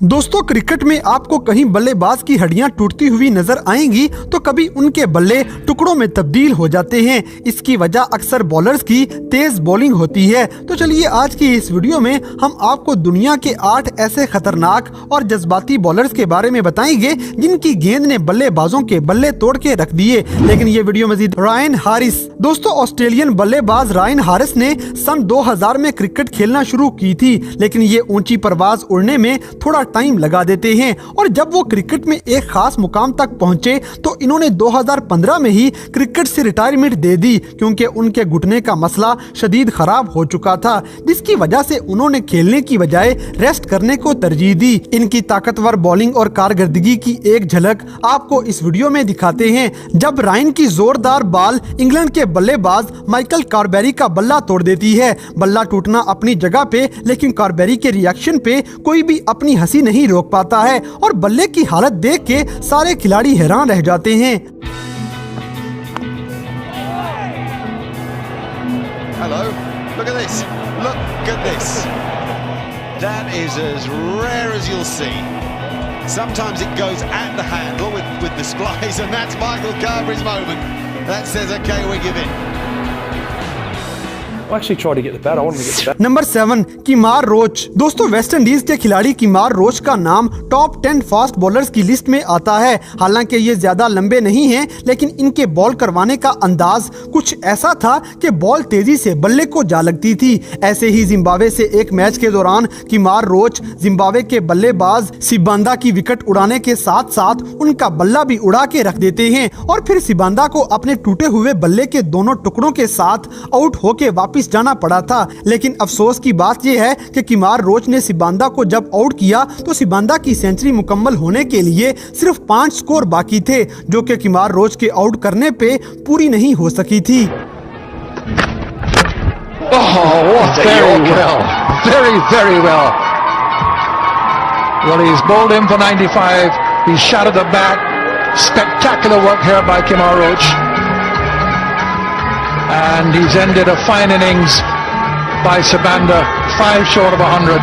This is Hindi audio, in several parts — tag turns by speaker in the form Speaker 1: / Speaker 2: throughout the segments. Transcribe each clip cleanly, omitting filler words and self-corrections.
Speaker 1: दोस्तों, क्रिकेट में आपको कहीं बल्लेबाज की हड्डियां टूटती हुई नजर आएंगी तो कभी उनके बल्ले टुकड़ों में तब्दील हो जाते हैं। इसकी वजह अक्सर बॉलर्स की तेज बॉलिंग होती है। तो चलिए आज की इस वीडियो में हम आपको दुनिया के 8 ऐसे खतरनाक और जज्बाती बॉलर्स के बारे में बताएंगे जिनकी गेंद ने बल्लेबाजों के बल्ले तोड़ के रख दिए। लेकिन ये वीडियो मजीद रायन हारिस। दोस्तों, ऑस्ट्रेलियन बल्लेबाज रायन हारिस ने सन 2000 में क्रिकेट खेलना शुरू की थी, लेकिन ये ऊंची परवाज उड़ने में थोड़ा टाइम लगा देते हैं और जब वो क्रिकेट में एक खास मुकाम तक पहुंचे तो इन्होंने 2015 में ही क्रिकेट से रिटायरमेंट दे दी, क्योंकि उनके घुटने का मसला शदीद खराब हो चुका था, जिसकी वजह से उन्होंने खेलने की बजाय रेस्ट करने को तरजीह दी। इनकी ताकतवर बॉलिंग और कारकर्दगी की एक झलक आपको इस वीडियो में दिखाते हैं, जब रायन की जोरदार बॉल इंग्लैंड के बल्लेबाज माइकल कार्बेरी का बल्ला तोड़ देती है। बल्ला टूटना अपनी जगह पे, लेकिन कार्बेरी के रिएक्शन पे कोई भी अपनी हंसी नहीं रोक पाता है और बल्ले की हालत देख के सारे खिलाड़ी हैरान रह जाते हैं।
Speaker 2: Hello, look at this. Look at this. That is as rare as you'll see. Sometimes it goes at the handle with displays, and that's Michael Carberry's moment. That says, okay, we give in.
Speaker 3: I actually tried to get the bat. I wanted to get the bat.
Speaker 1: Number 7 किमार रोच। दोस्तों, वेस्ट इंडीज के खिलाड़ी किमार रोच का नाम टॉप 10 फास्ट बॉलर्स की लिस्ट में आता है। हालांकि ये ज्यादा लंबे नहीं हैं, लेकिन इनके बॉल करवाने का अंदाज कुछ ऐसा था कि बॉल तेजी से बल्ले को जा लगती थी। ऐसे ही जिम्बाब्वे से एक मैच के दौरान किमार रोच जिम्बाब्वे के बल्लेबाज सिबांदा की विकेट उड़ाने के साथ साथ उनका बल्ला भी उड़ा के रख देते हैं और फिर सिबांदा को अपने टूटे हुए बल्ले के दोनों टुकड़ों के साथ आउट होके वापस जाना पड़ा था। लेकिन अफसोस की बात यह है कि किमार रोच ने सिबांदा को जब आउट किया तो सिबांदा की सेंचुरी मुकम्मल होने के लिए सिर्फ 5 स्कोर बाकी थे, जो कि किमार रोच के आउट करने पे पूरी नहीं हो सकी थी।
Speaker 4: Very well. Well, he's bowled in for 95. He shot at the back. Spectacular work here by Kemar Roach. And he's ended a fine innings by Sibanda, 5 short of 100.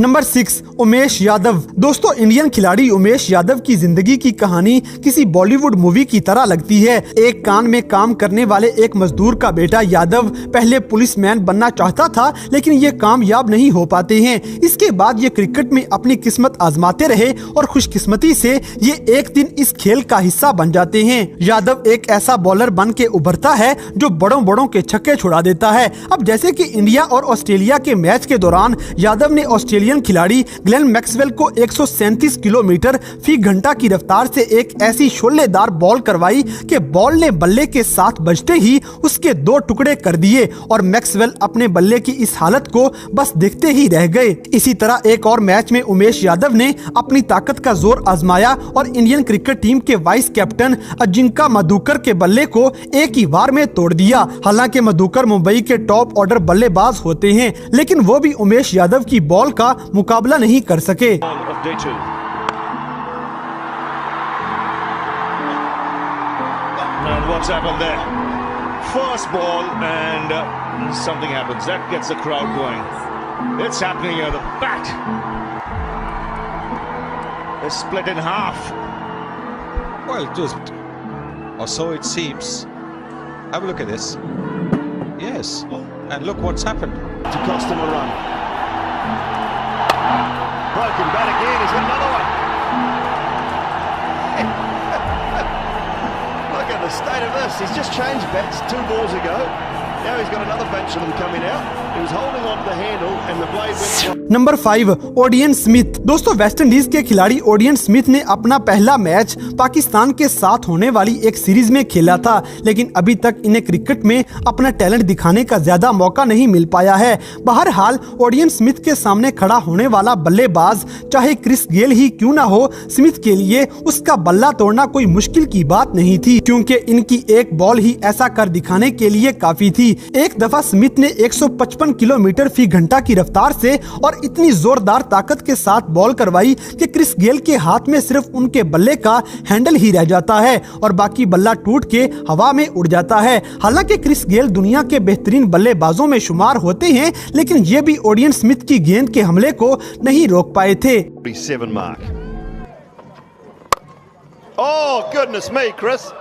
Speaker 1: Number 6 Umesh Yadav. दोस्तों, इंडियन खिलाड़ी उमेश यादव की जिंदगी की कहानी किसी बॉलीवुड मूवी की तरह लगती है। एक कान में काम करने वाले एक मजदूर का बेटा यादव पहले पुलिसमैन बनना चाहता था, लेकिन ये कामयाब नहीं हो पाते हैं। इसके बाद ये क्रिकेट में अपनी किस्मत आजमाते रहे और खुशकिस्मती से ये एक दिन इस खेल का हिस्सा बन जाते हैं। यादव एक ऐसा बॉलर बन के उभरता है जो बड़ों के छक्के छुड़ा देता है। अब जैसे कि इंडिया और ऑस्ट्रेलिया के मैच के दौरान यादव ने ऑस्ट्रेलियन खिलाड़ी ग्लेन मैक्सवेल को 137 किलोमीटर फी घंटा की रफ्तार से एक ऐसी शोलेदार बॉल करवाई कि बॉल ने बल्ले के साथ बजते ही उसके 2 टुकड़े कर दिए और मैक्सवेल अपने बल्ले की इस हालत को बस देखते ही रह गए। इसी तरह एक और मैच में उमेश यादव ने अपनी ताकत का जोर आजमाया और इंडियन क्रिकेट टीम के वाइस कैप्टन अजिंका मधुकर के बल्ले को एक ही बार में तोड़ दिया। हालांकि मधुकर मुंबई के टॉप ऑर्डर बल्लेबाज होते हैं, लेकिन वो भी उमेश यादव की बॉल का मुकाबला नहीं कर सके।
Speaker 5: And what's happened there? First ball and something happens. That gets the crowd going. It's happening here. The bat is split in half.
Speaker 2: Well, just or so it seems. Have a look at this. Yes, and look what's happened.
Speaker 5: To cost him a run. Broken bat again. He's got another one. Look at the state of this. He's just changed bats 2 balls ago. Now he's got another bunch of them coming out. He was holding on to the handle and the blade went.
Speaker 1: Number 5 Odean Smith. दोस्तों, वेस्ट इंडीज के खिलाड़ी ओडियन स्मिथ ने अपना पहला मैच पाकिस्तान के साथ होने वाली एक सीरीज में खेला था, लेकिन अभी तक इन्हें क्रिकेट में अपना टैलेंट दिखाने का ज्यादा मौका नहीं मिल पाया है। बहरहाल ओडियन स्मिथ के सामने खड़ा होने वाला बल्लेबाज चाहे क्रिस गेल ही क्यों ना हो, स्मिथ के लिए उसका बल्ला तोड़ना कोई मुश्किल की बात नहीं थी, क्योंकि इनकी एक बॉल ही ऐसा कर दिखाने के लिए काफी थी। एक दफा स्मिथ ने 155 किलोमीटर फी घंटा की रफ्तार से और इतनी जोरदार ताकत के साथ बॉल करवाई कि क्रिस गेल के हाथ में सिर्फ उनके बल्ले का हैंडल ही रह जाता है और बाकी बल्ला टूट के हवा में उड़ जाता है। हालांकि क्रिस गेल दुनिया के बेहतरीन बल्लेबाजों में शुमार होते हैं, लेकिन ये भी ओडियन स्मिथ की गेंद के हमले को नहीं रोक पाए थे।
Speaker 5: 7 mark. Oh, goodness me, Chris.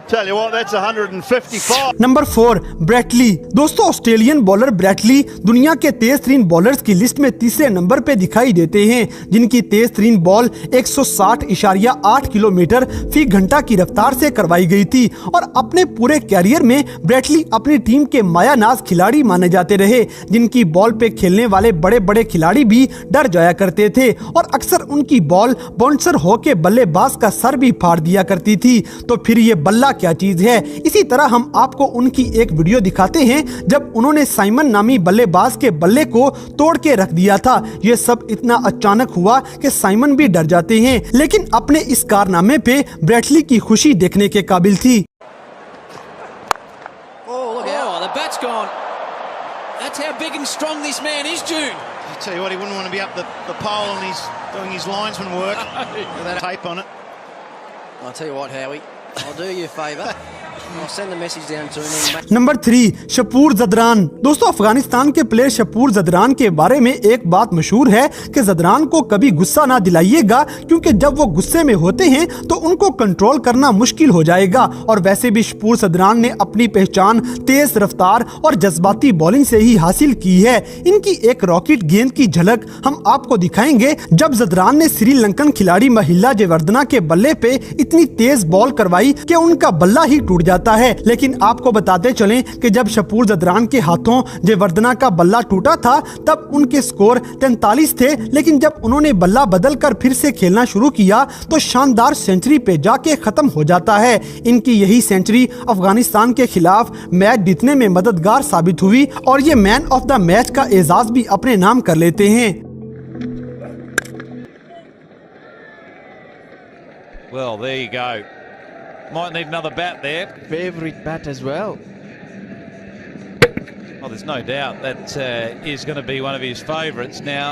Speaker 5: Tell you what, that's 155.
Speaker 1: Number 4 ब्रैटली। दोस्तों, ऑस्ट्रेलियन बॉलर ब्रैटली दुनिया के तेज तरीन बॉलर्स की लिस्ट में तीसरे नंबर पे दिखाई देते हैं, जिनकी तेज तरीन बॉल 160.8 किलोमीटर फी घंटा की रफ्तार से करवाई गई थी और अपने पूरे कैरियर में ब्रैटली अपनी टीम के मायानाज खिलाड़ी माने जाते रहे, जिनकी बॉल पे खेलने वाले बड़े बड़े खिलाड़ी भी डर जाया करते थे और अक्सर उनकी बॉल बाउंसर होके बल्लेबाज का सर भी फाड़ दिया करती थी। तो फिर ये बल्ला क्या चीज है। इसी तरह हम आपको उनकी एक वीडियो दिखाते हैं जब उन्होंने साइमन नामी बल्लेबाज के बल्ले को तोड़ के रख दिया था। ये सब इतना अचानक हुआ कि साइमन भी डर जाते हैं, लेकिन अपने इस कारनामे पे ब्रैटली की खुशी देखने के काबिल थी।
Speaker 6: I tell you what, he wouldn't want to be up the pole and he's doing his linesman work with that tape on it.
Speaker 7: I'll tell you what, Howie, I'll do you a favour. I'll send the message down to him.
Speaker 1: Number 3 Shapoor Zadran. दोस्तों, अफगानिस्तान के प्लेयर शपूर जदरान के बारे में एक बात मशहूर है कि जदरान को कभी गुस्सा ना दिलाइएगा, क्योंकि जब वो गुस्से में होते हैं तो उनको कंट्रोल करना मुश्किल हो जाएगा। और वैसे भी शपूर जदरान ने अपनी पहचान तेज रफ्तार और जज्बाती बॉलिंग से ही हासिल की है। इनकी एक रॉकेट गेंद की झलक हम आपको दिखाएंगे जब जदरान ने श्रीलंकन खिलाड़ी महिला जयवर्धना के बल्ले पे इतनी तेज बॉल करवाई कि उनका बल्ला ही टूट जाता है। लेकिन आपको बताते चलें कि जब शपूर जदरान के हाथों जयवर्धना का बल्ला टूटा था तब उनके स्कोर 43 थे, लेकिन जब उन्होंने बल्ला बदलकर फिर से खेलना शुरू किया तो शानदार सेंचुरी पे जाके खत्म हो जाता है। इनकी यही सेंचुरी अफगानिस्तान के खिलाफ मैच जीतने में मददगार साबित हुई और ये मैन ऑफ द मैच का एजाज भी अपने नाम कर लेते हैं।
Speaker 8: Well, there you go. Might need another bat there.
Speaker 6: Favourite bat as well.
Speaker 8: Well, there's no doubt that is going to be one of his favourites. Now,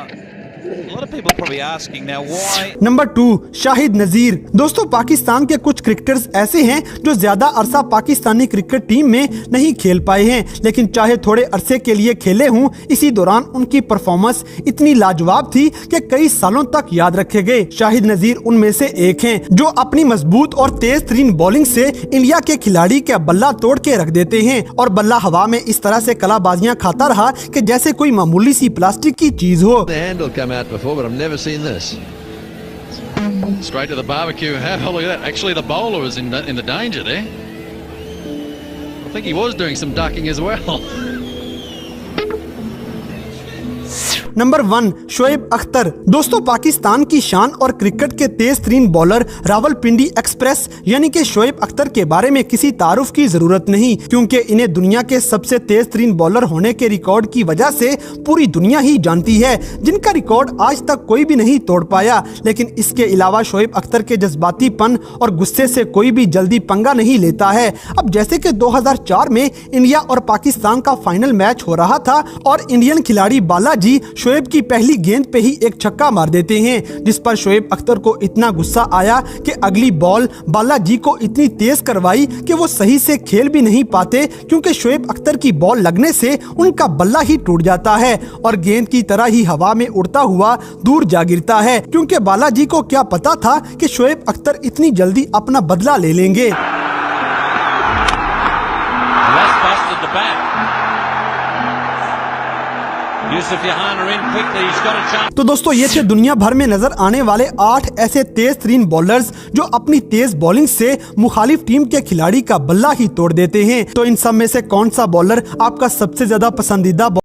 Speaker 8: a lot of people are probably asking now why.
Speaker 1: Number 2 Shahid Nazir. दोस्तों, पाकिस्तान के कुछ क्रिकेटर्स ऐसे हैं जो ज्यादा अरसा पाकिस्तानी क्रिकेट टीम में नहीं खेल पाए हैं, लेकिन चाहे थोड़े अरसे के लिए खेले हों, इसी दौरान उनकी परफॉर्मेंस इतनी लाजवाब थी कि कई सालों तक याद रखे गए। शाहिद नजीर उनमें से एक हैं जो अपनी मजबूत और तेज तरीन बॉलिंग से इंडिया के खिलाड़ी का बल्ला तोड़ के रख देते हैं और बल्ला हवा में इस तरह से कलाबाजियां खाता रहा कि जैसे कोई मामूली सी प्लास्टिक की चीज हो।
Speaker 9: out before, but I've never seen this. Straight to the barbecue. Oh, look at that. Actually, the bowler was in the danger there. I think he was doing some ducking as well.
Speaker 1: Number 1 Shoaib Akhtar. दोस्तों, पाकिस्तान की शान और क्रिकेट के तेज तरीन बॉलर रावलपिंडी एक्सप्रेस यानी कि शोएब अख्तर के बारे में किसी तारुफ की जरूरत नहीं, क्योंकि इन्हें दुनिया के सबसे तेज तरीन बॉलर होने के रिकॉर्ड की वजह से पूरी दुनिया ही जानती है, जिनका रिकॉर्ड आज तक कोई भी नहीं तोड़ पाया। लेकिन इसके अलावा शोएब अख्तर के जज्बातीपन और गुस्से से कोई भी जल्दी पंगा नहीं लेता है। अब जैसे कि 2004 में इंडिया और पाकिस्तान का फाइनल मैच हो रहा था और इंडियन खिलाड़ी बालाजी शोएब की पहली गेंद पे ही एक छक्का मार देते हैं, जिस पर शोएब अख्तर को इतना गुस्सा आया कि अगली बॉल बालाजी को इतनी तेज करवाई कि वो सही से खेल भी नहीं पाते, क्योंकि शोएब अख्तर की बॉल लगने से उनका बल्ला ही टूट जाता है और गेंद की तरह ही हवा में उड़ता हुआ दूर जा गिरता है, क्योंकि बालाजी को क्या पता था कि शोएब अख्तर इतनी जल्दी अपना बदला ले लेंगे। तो दोस्तों, ये थे दुनिया भर में नजर आने वाले 8 ऐसे तेज तरीन बॉलर्स जो अपनी तेज बॉलिंग से मुखालिफ टीम के खिलाड़ी का बल्ला ही तोड़ देते हैं। तो इन सब में से कौन सा बॉलर आपका सबसे ज्यादा पसंदीदा